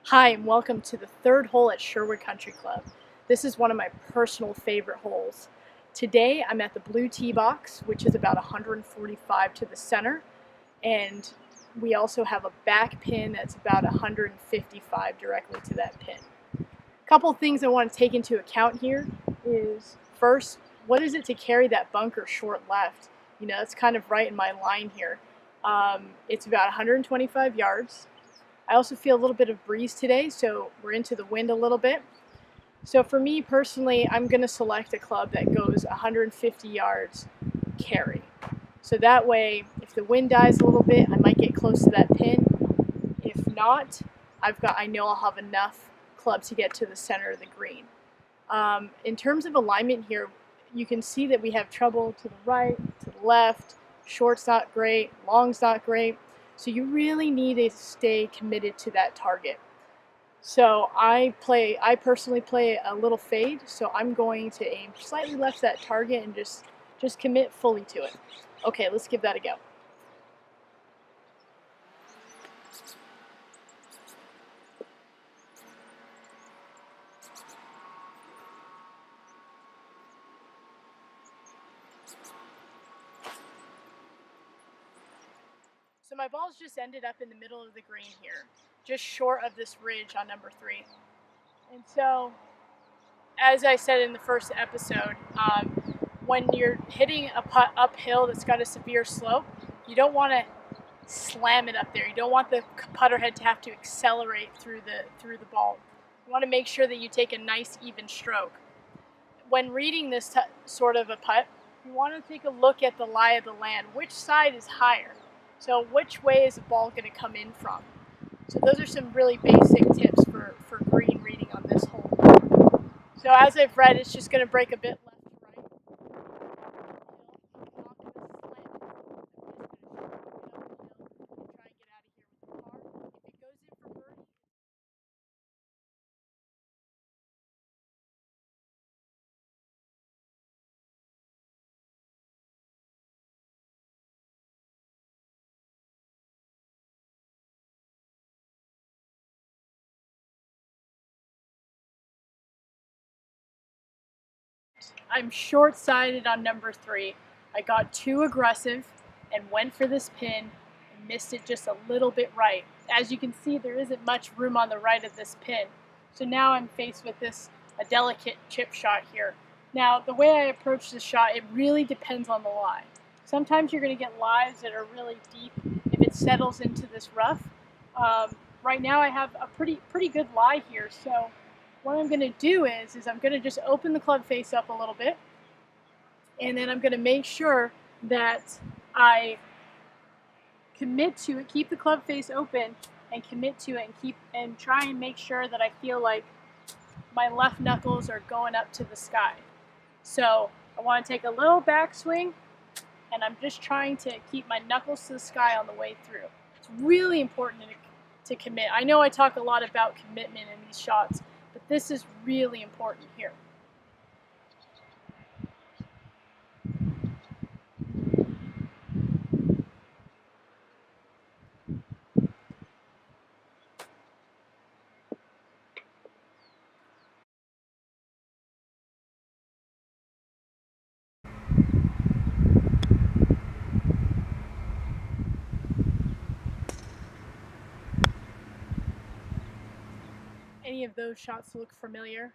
Hi, and welcome to the third hole at Sherwood Country Club. This is one of my personal favorite holes. Today I'm at the blue tee box, which is about 145 to the center, and we also have a back pin that's about 155 directly to that pin. A couple of things I want to take into account here is first, what is it to carry that bunker short left? You know, that's kind of right in my line here. It's about 125 yards. I also feel a little bit of breeze today, so we're into the wind a little bit. So for me personally, I'm going to select a club that goes 150 yards carry. So that way, if the wind dies a little bit, I might get close to that pin. If not, I know I'll have enough club to get to the center of the green. In terms of alignment here, you can see that we have trouble to the right, to the left, short's not great, long's not great. So you really need to stay committed to that target. So I personally play a little fade, so I'm going to aim slightly left that target and just commit fully to it. Okay, let's give that a go. So my ball's just ended up in the middle of the green here, just short of this ridge on number 3. And so, as I said in the first episode, when you're hitting a putt uphill that's got a severe slope, you don't want to slam it up there. You don't want the putter head to have to accelerate through the ball. You want to make sure that you take a nice even stroke. When reading this sort of a putt, you want to take a look at the lie of the land. Which side is higher? So which way is the ball going to come in from? So those are some really basic tips for green reading on this hole. So as I've read, it's just going to break a bit left to right. I'm short-sighted on number 3. I got too aggressive and went for this pin and missed it just a little bit right. As you can see, there isn't much room on the right of this pin. So now I'm faced with a delicate chip shot here. Now, the way I approach this shot, it really depends on the lie. Sometimes you're going to get lies that are really deep if it settles into this rough. Right now I have a pretty good lie here, so what I'm going to do is I'm going to just open the club face up a little bit, and then I'm going to make sure that I commit to it, keep the club face open and commit to it, and try and make sure that I feel like my left knuckles are going up to the sky. So I want to take a little backswing, and I'm just trying to keep my knuckles to the sky on the way through. It's really important to commit. I know I talk a lot about commitment in these shots, but this is really important here. Any of those shots look familiar?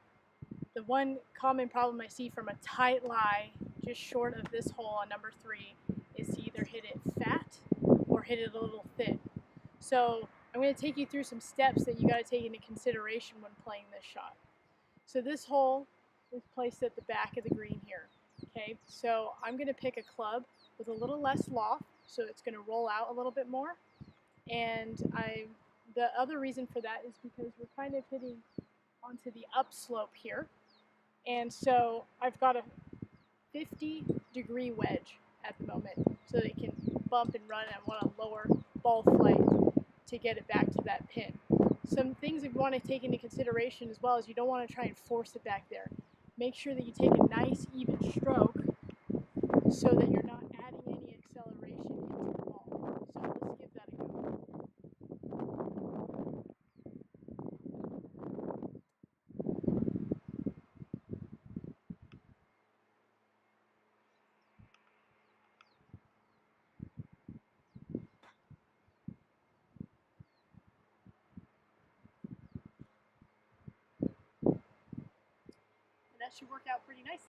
The one common problem I see from a tight lie just short of this hole on number 3 is to either hit it fat or hit it a little thin. So I'm going to take you through some steps that you got to take into consideration when playing this shot. So this hole is placed at the back of the green here. Okay, so I'm going to pick a club with a little less loft, so it's going to roll out a little bit more. And the other reason for that is because we're kind of hitting onto the upslope here. And so I've got a 50-degree wedge at the moment, so that it can bump and run. I want a lower ball flight to get it back to that pin. Some things you want to take into consideration as well is you don't want to try and force it back there. Make sure that you take a nice even stroke so that you're not adding any acceleration into the ball. So let's give that a go. that should work out pretty nicely.